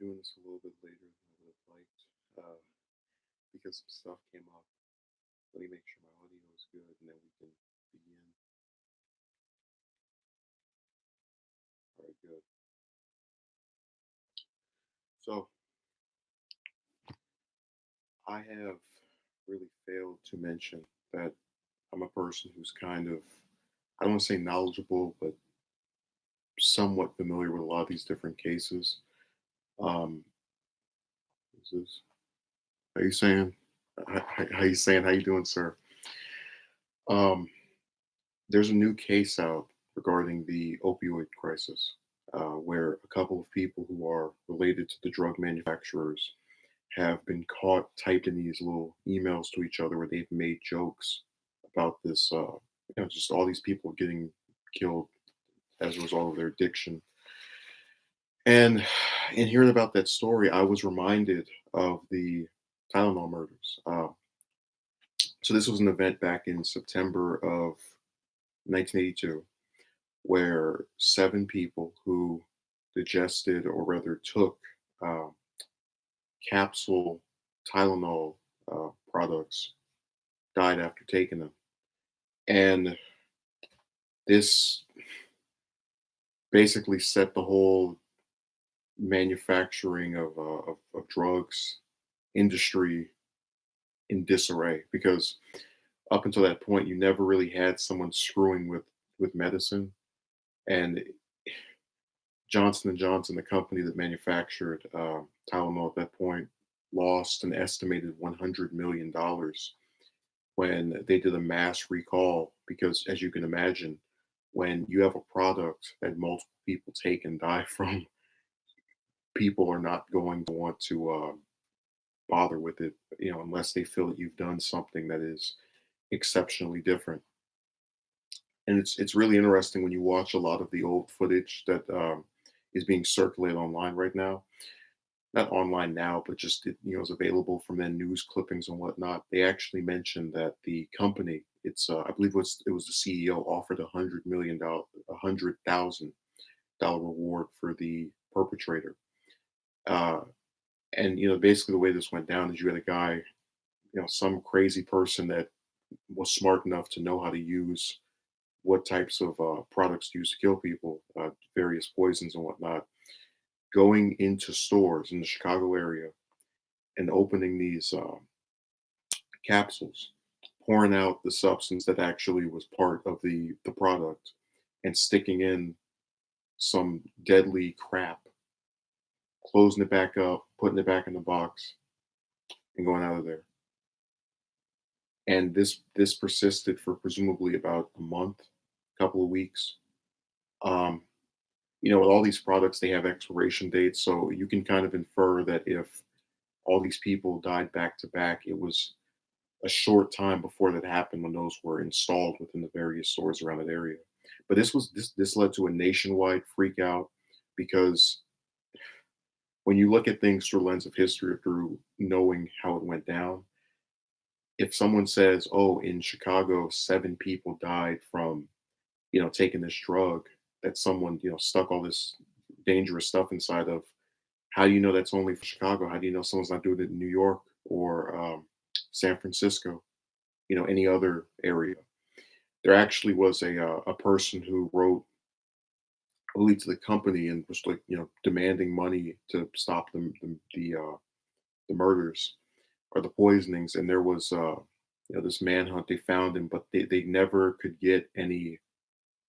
doing this a little bit later than I would have liked because some stuff came up. Let me make sure my audio is good and then we can begin. All right, good. So I have really failed to mention that I'm a person who's kind of, I don't want to say knowledgeable, but somewhat familiar with a lot of these different cases. Um, is this, how you saying? How you saying? How you doing, sir? Um, there's a new case out regarding the opioid crisis, where a couple of people who are related to the drug manufacturers have been caught typing these little emails to each other where they've made jokes about this, just all these people getting killed as a result of their addiction. And in hearing about that story, I was reminded of the Tylenol murders. So this was an event back in September of 1982 where seven people who digested or rather took uh, capsule Tylenol products died after taking them. And this basically set the whole manufacturing of drugs industry in disarray because up until that point you never really had someone screwing with medicine. And Johnson and Johnson, the company that manufactured Tylenol at that point, lost an estimated $100 million when they did a mass recall. Because, as you can imagine, when you have a product that multiple people take and die from, people are not going to want to bother with it, unless they feel that you've done something that is exceptionally different. And it's really interesting when you watch a lot of the old footage that is being circulated online right now. Not online now, but just is available from then news clippings and whatnot. They actually mentioned that the company, I believe it was the CEO offered $100 million, $100,000 reward for the perpetrator. Uh, and basically the way this went down is you had a guy, some crazy person that was smart enough to know how to use what types of products to use to kill people, various poisons and whatnot, going into stores in the Chicago area and opening these capsules, pouring out the substance that actually was part of the product, and sticking in some deadly crap, closing it back up, putting it back in the box, and going out of there. And this persisted for presumably about a month, couple of weeks. Um, with all these products, they have expiration dates, so you can kind of infer that if all these people died back to back, it was a short time before that happened when those were installed within the various stores around that area. But this led to a nationwide freak out because when you look at things through a lens of history, through knowing how it went down, if someone says, "Oh, in Chicago, seven people died from taking this drug that someone stuck all this dangerous stuff inside of," how do you know that's only for Chicago? How do you know someone's not doing it in New York or San Francisco? Any other area? There actually was a person who wrote, I believe, to the company and was like demanding money to stop the murders or the poisonings. And there was this manhunt. They found him, but they never could get any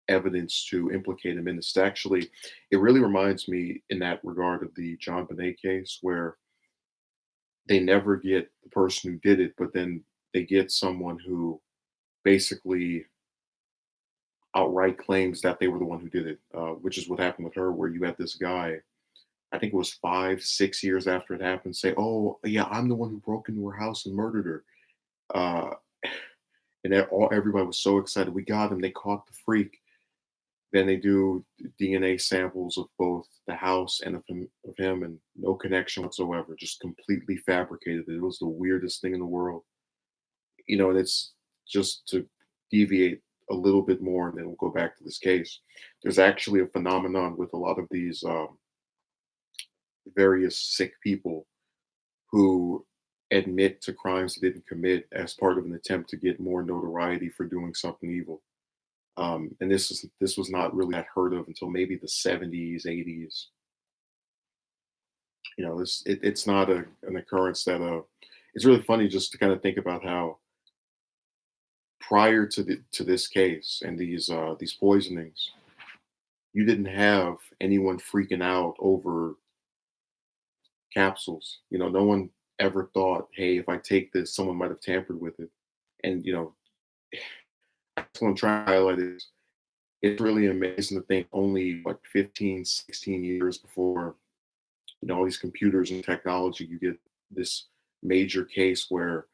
evidence to implicate him in this. Actually, it really reminds me in that regard of the John Bonet case, where they never get the person who did it, but then they get someone who basically outright claims that they were the one who did it, which is what happened with her, where you had this guy, I think it was 5, 6 years after it happened, say, "Oh, yeah, I'm the one who broke into her house and murdered her." Uh, and everybody was so excited. We got him. They caught the freak. Then they do DNA samples of both the house and of him, and no connection whatsoever, just completely fabricated. It was the weirdest thing in the world. And it's just to deviate a little bit more, and then we'll go back to this case. There's actually a phenomenon with a lot of these various sick people who admit to crimes they didn't commit as part of an attempt to get more notoriety for doing something evil. And this was not really that heard of until maybe the 70s, 80s. It's not an occurrence that it's really funny just to kind of think about how prior to this case and these poisonings, you didn't have anyone freaking out over capsules. No one ever thought, hey, if I take this, someone might have tampered with it. And that's what I'm trying to highlight is it's really amazing to think only like 15, 16 years before, all these computers and technology, you get this major case where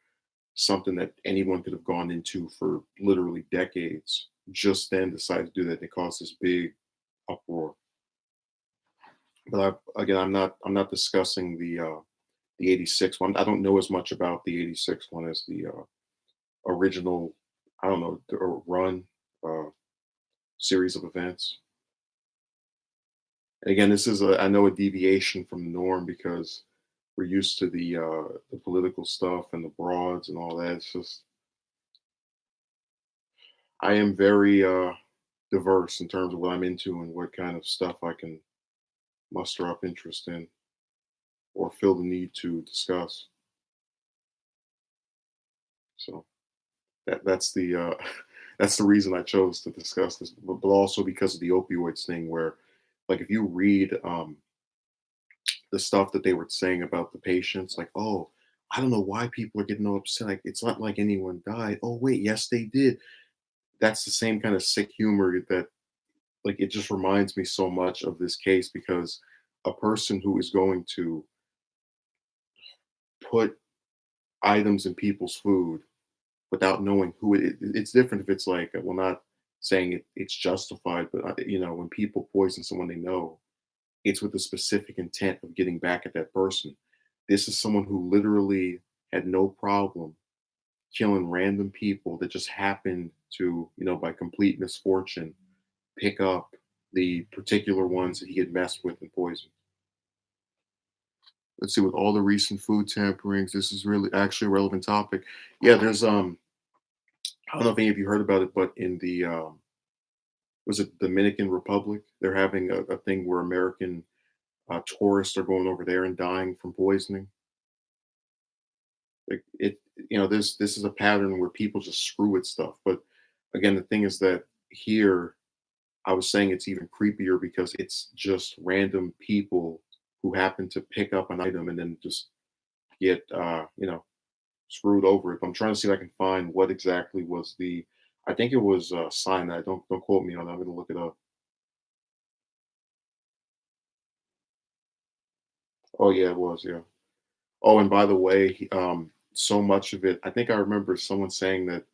something that anyone could have gone into for literally decades just then decided to do that. And it caused this big uproar. But again, I'm not discussing the '86 one. I don't know as much about the '86 one as the original. I don't know the run uh, series of events. And again, this is I know a deviation from the norm because we're used to the political stuff and the broads and all that. It's just I am very diverse in terms of what I'm into and what kind of stuff I can muster up interest in or feel the need to discuss. So that's the that's the reason I chose to discuss this, but also because of the opioids thing, where like if you read the stuff that they were saying about the patients, like, oh, I don't know why people are getting all upset. Like, it's not like anyone died. Oh, wait, yes, they did. That's the same kind of sick humor that, like, it just reminds me so much of this case because a person who is going to put items in people's food without knowing who it's different if it's like, well, not saying it's justified, but when people poison someone they know, it's with the specific intent of getting back at that person. This is someone who literally had no problem killing random people that just happened to, by complete misfortune, pick up the particular ones that he had messed with and poisoned. Let's see, with all the recent food tamperings, this is really actually a relevant topic. Yeah, there's I don't know if any of you heard about it, but in the was it Dominican Republic, they're having a thing where American tourists are going over there and dying from poisoning. Like this is a pattern where people just screw with stuff. But again, the thing is that here, I was saying it's even creepier because it's just random people who happen to pick up an item and then just get screwed over it. I'm trying to see if I can find what exactly was the. I think it was cyanide. Don't quote me on that. I'm gonna look it up. Oh yeah, it was. Yeah. Oh, and by the way, so much of it. I think I remember someone saying that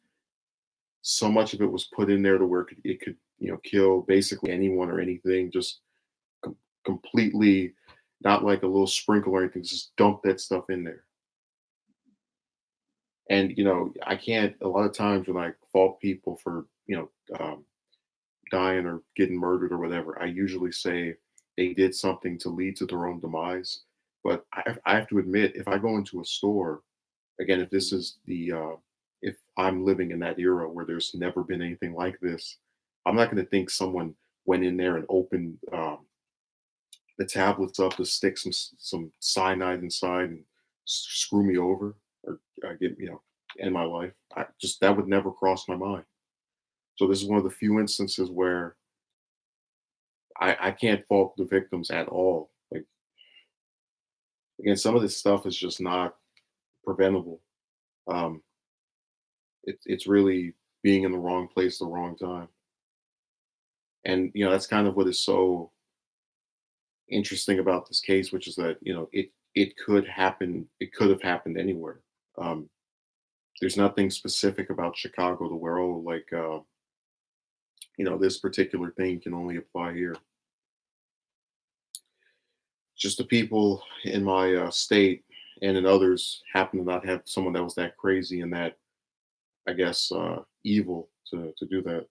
so much of it was put in there to where it could kill basically anyone or anything. Just completely, not like a little sprinkle or anything. Just dump that stuff in there. And I can't. A lot of times when I fault people for dying or getting murdered or whatever, I usually say they did something to lead to their own demise. But I have to admit, if I go into a store, again, if this is if I'm living in that era where there's never been anything like this, I'm not going to think someone went in there and opened the tablets up to stick some cyanide inside and screw me over or get end my life. I just that would never cross my mind. So this is one of the few instances where I can't fault the victims at all. Like again, some of this stuff is just not preventable. Um, it's really being in the wrong place, the wrong time, and that's kind of what is so interesting about this case, which is that it could happen. It could have happened anywhere. Um, there's nothing specific about Chicago to where like this particular thing can only apply here. Just the people in my state and in others happen to not have someone that was that crazy and that I guess evil to do that.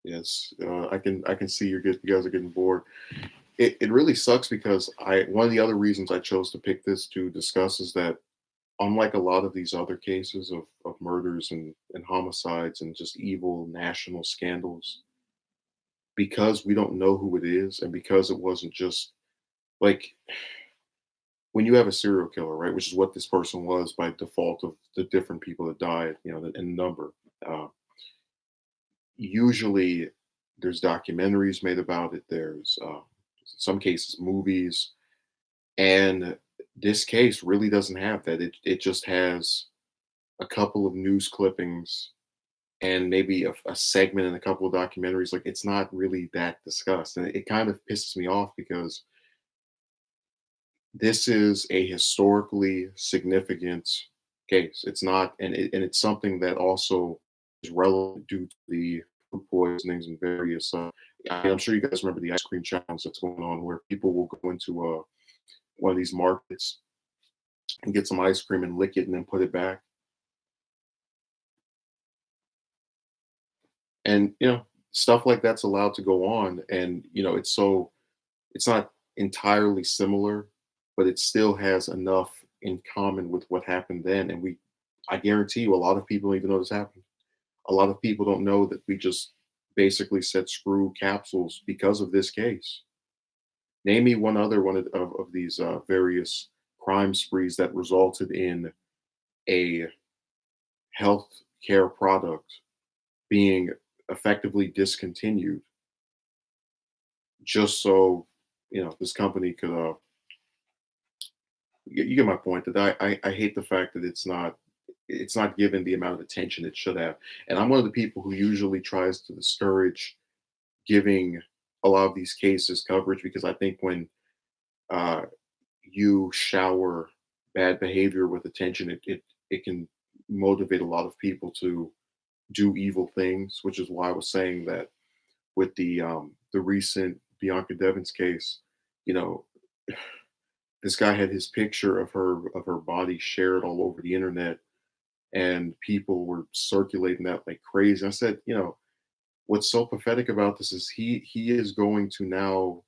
Yes, I can see you guys are getting bored. It really sucks because I one of the other reasons I chose to pick this to discuss is that unlike a lot of these other cases of murders and homicides and just evil national scandals, because we don't know who it is and because it wasn't just like when you have a serial killer, right, which is what this person was by default of the different people that died, in number. Uh, Usually, there's documentaries made about it. There's some cases movies, and this case really doesn't have that. It just has a couple of news clippings and maybe a segment in a couple of documentaries. Like it's not really that discussed, and it kind of pisses me off because this is a historically significant case. It's not, and it's something that also is relevant due to the food poisonings and various. I'm sure you guys remember the ice cream challenge that's going on, where people will go into one of these markets and get some ice cream and lick it and then put it back. And stuff like that's allowed to go on, and it's not entirely similar, but it still has enough in common with what happened then. And I guarantee you, a lot of people don't even know this happened. A lot of people don't know that we just basically said screw capsules because of this case. Name me one other one of these various crime sprees that resulted in a health care product being effectively discontinued just so this company could you get my point that I hate the fact that it's not given the amount of attention it should have. And I'm one of the people who usually tries to discourage giving a lot of these cases coverage because I think when uh, you shower bad behavior with attention, it can motivate a lot of people to do evil things, which is why I was saying that with the recent Bianca Devins case, you know, this guy had his picture of her body shared all over the internet, and people were circulating that like crazy. I said, what's so pathetic about this is he is going to now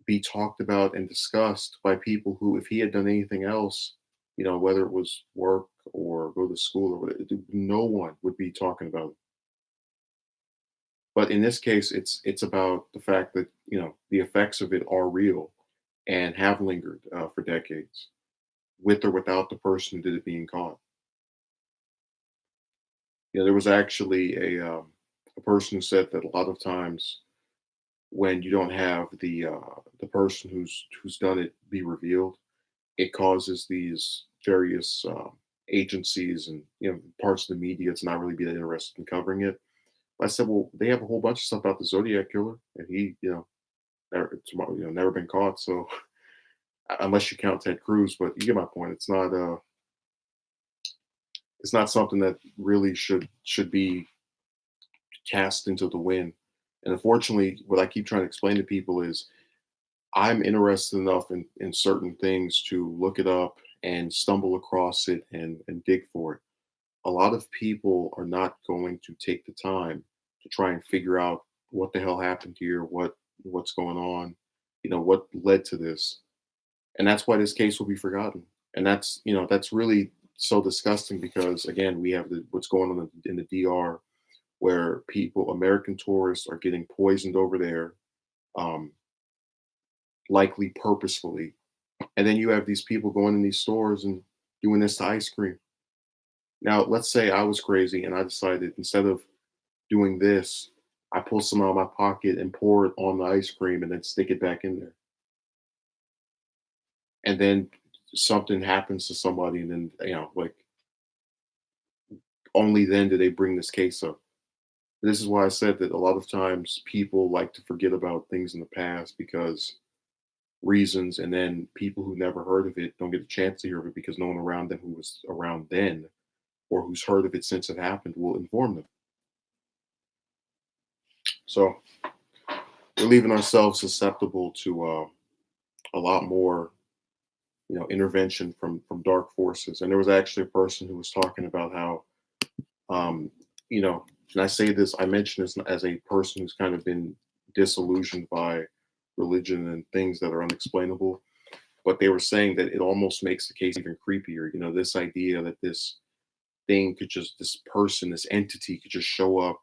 be talked about and discussed by people who, if he had done anything else, whether it was work or go to school or whatever, no one would be talking about it. But in this case, it's about the fact that the effects of it are real and have lingered for decades, with or without the person who did it being caught. There was actually a person who said that a lot of times when you don't have the person who's done it be revealed, it causes these various agencies and parts of the media to not really be that interested in covering it. I said, well, they have a whole bunch of stuff about the Zodiac killer, and he, never been caught. So unless you count Ted Cruz, but you get my point. It's not something that really should be cast into the wind. And unfortunately, what I keep trying to explain to people is I'm interested enough in certain things to look it up and stumble across it and dig for it. A lot of people are not going to take the time to try and figure out what the hell happened here, what's going on, what led to this. And that's why this case will be forgotten. And that's really so disgusting because again, we have what's going on in the DR where American tourists are getting poisoned over there, um, likely purposefully. And then you have these people going in these stores and doing this to ice cream. Now, let's say I was crazy and I decided instead of doing this, I pull some out of my pocket and pour it on the ice cream and then stick it back in there. And then something happens to somebody, and then, like, only then do they bring this case up. This is why I said that a lot of times people like to forget about things in the past because reasons, and then people who never heard of it don't get a chance to hear of it because no one around them who was around then or who's heard of it since it happened will inform them. So we're leaving ourselves susceptible to a lot more, intervention from dark forces. And there was actually a person who was talking about how, um, you know, And I say this, I mention this as a person who's kind of been disillusioned by religion and things that are unexplainable. But they were saying that it almost makes the case even creepier. This idea that this person, this entity could just show up,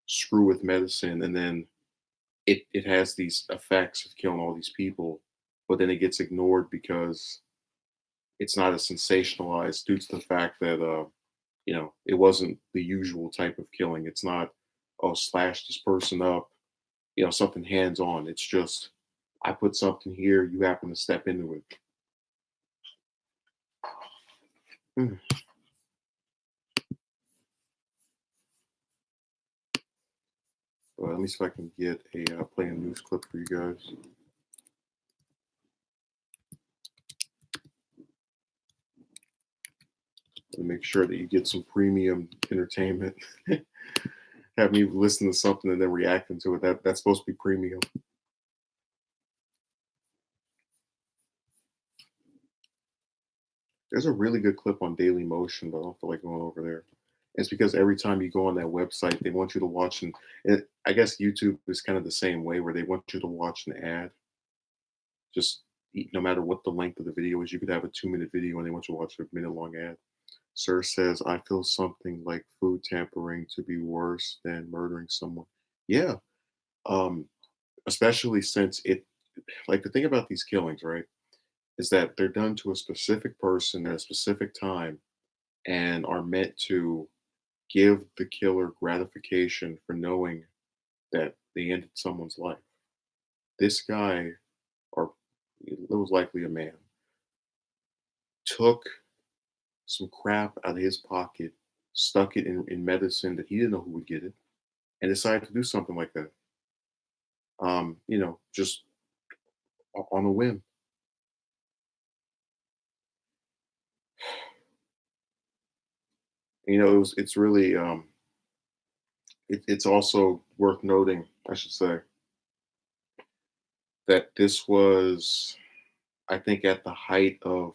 screw with medicine, and then it has these effects of killing all these people, but then it gets ignored because it's not as sensationalized due to the fact that it wasn't the usual type of killing. It's not, oh, slash this person up, something hands on. It's just, I put something here, you happen to step into it. Hmm. Let me see if I can get play a news clip for you guys to make sure that you get some premium entertainment. Have me listen to something and then reacting to it. That's supposed to be premium. There's a really good clip on Daily Motion, but I don't feel like going over there. It's because every time you go on that website, they want you to watch, and I guess YouTube is kind of the same way, where they want you to watch an ad. Just no matter what the length of the video is, you could have a 2-minute video and they want you to watch a minute long ad. Sir says, I feel something like food tampering to be worse than murdering someone. Yeah. Um, Especially since like the thing about these killings, right, is that they're done to a specific person at a specific time and are meant to give the killer gratification for knowing that they ended someone's life. This guy, or it was likely a man, took some crap out of his pocket, stuck it in medicine that he didn't know who would get it, and decided to do something like that. Just on a whim. It's really it's also worth noting, I should say, that this was, I think, at the height of,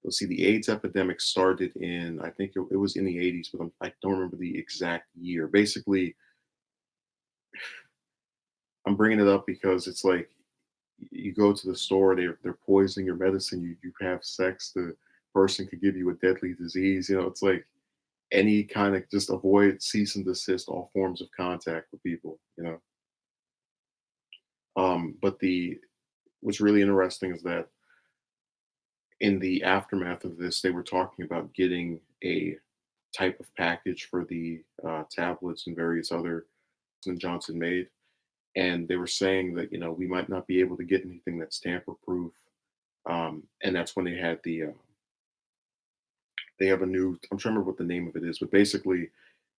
let's see, the AIDS epidemic started in, I think it was in the 80s, but I don't remember the exact year. Basically, I'm bringing it up because it's like you go to the store, they're poisoning your medicine, you have sex, the person could give you a deadly disease. It's like any kind of, just avoid, cease and desist all forms of contact with people. But the what's really interesting is that in the aftermath of this, they were talking about getting a type of package for the tablets and various other Johnson Johnson made, and they were saying that we might not be able to get anything that's tamper proof. And that's when they have a new, I'm trying to remember what the name of it is, but basically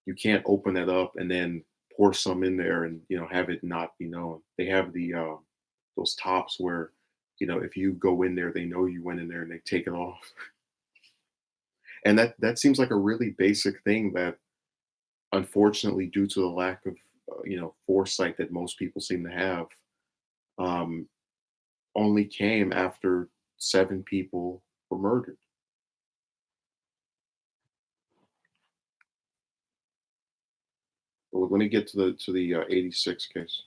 you can't open that up and then pour some in there and have it not be known. They have the those tops where if you go in there, they know you went in there and they take it off. And that seems like a really basic thing that, unfortunately, due to the lack of foresight that most people seem to have, um, only came after 7 people were murdered. But let me get to the 86 case.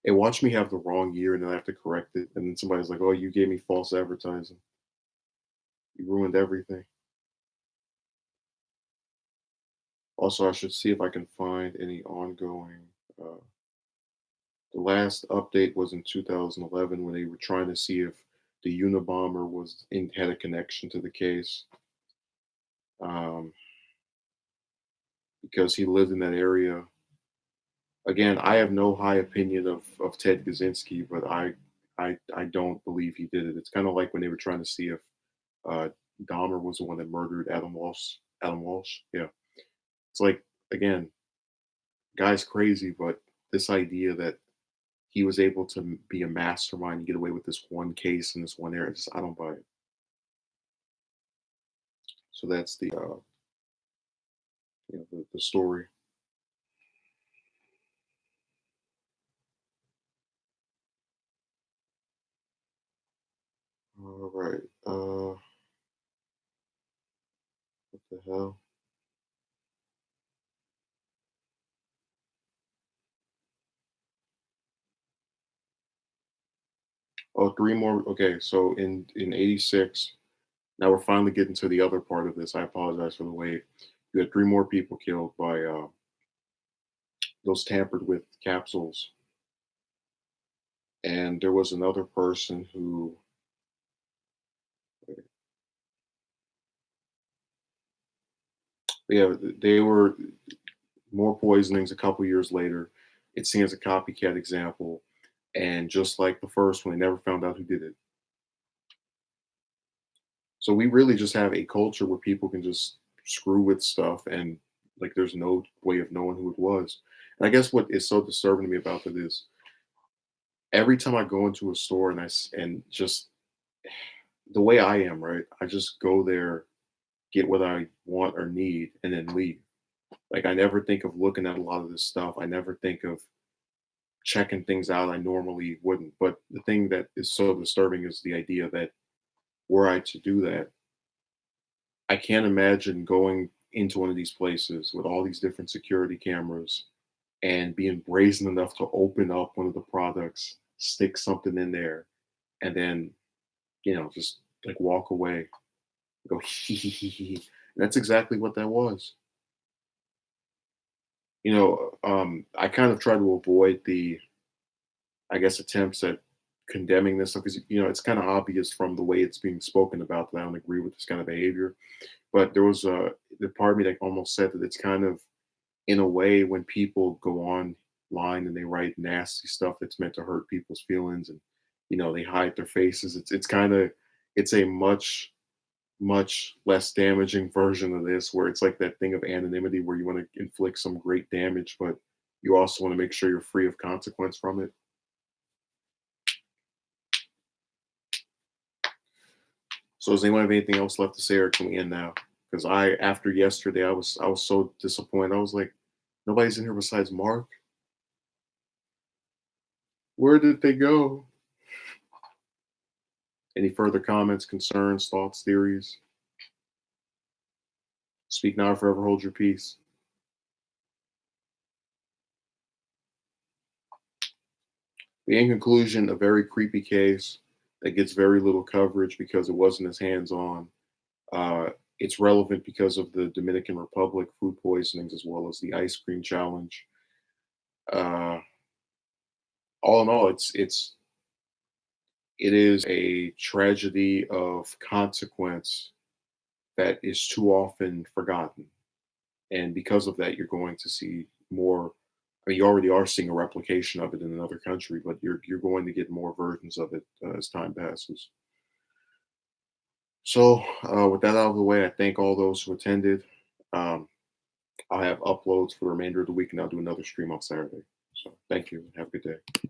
And watch me have the wrong year, and then I have to correct it, and then somebody's like, "Oh, you gave me false advertising. You ruined everything." Also, I should see if I can find any ongoing. The last update was in 2011 when they were trying to see if the Unabomber had a connection to the case, um, because he lived in that area. Again, I have no high opinion of Ted Kaczynski, but I don't believe he did it. It's kind of like when they were trying to see if uh, Dahmer was the one that murdered Adam Walsh. Adam Walsh, yeah. It's like, again, guy's crazy, but this idea that he was able to be a mastermind and get away with this one case in this one area, I don't buy it. So that's the story. All right. What the hell? Oh, three more. Okay, so in '86, now we're finally getting to the other part of this. I apologize for the wait. You had three more people killed by those tampered with capsules, and there was another person who, yeah, they were more poisonings a couple years later. It's seen as a copycat example, and just like the first one, they never found out who did it. So we really just have a culture where people can just screw with stuff, and like there's no way of knowing who it was. And I guess what is so disturbing to me about that is every time I go into a store and just the way I am, right? I just go there, get what I want or need, and then leave. Like I never think of looking at a lot of this stuff. I never think of checking things out I normally wouldn't. But the thing that is so disturbing is the idea that were I to do that, I can't imagine going into one of these places with all these different security cameras and being brazen enough to open up one of the products, stick something in there, and then, just like walk away, go hee hee hee hee. And that's exactly what that was. I kind of try to avoid the, I guess, attempts at condemning this stuff because it's kind of obvious from the way it's being spoken about that I don't agree with this kind of behavior. But there was the part of me that almost said that it's kind of in a way when people go online and they write nasty stuff that's meant to hurt people's feelings and they hide their faces. It's kind of it's a much less damaging version of this where it's like that thing of anonymity where you want to inflict some great damage, but you also want to make sure you're free of consequence from it. So does anyone have anything else left to say, or can we end now? Because after yesterday, I was so disappointed. I was like, nobody's in here besides Mark. Where did they go? Any further comments, concerns, thoughts, theories? Speak now or forever hold your peace. In conclusion, a very creepy case that gets very little coverage because it wasn't as hands-on. It's relevant because of the Dominican Republic food poisonings as well as the ice cream challenge. Uh, all in all, it is a tragedy of consequence that is too often forgotten. And because of that, you're going to see more. I mean, you already are seeing a replication of it in another country, but you're going to get more versions of it as time passes. So, with that out of the way, I thank all those who attended. Um, I'll have uploads for the remainder of the week, and I'll do another stream on Saturday. So, thank you. Have a good day.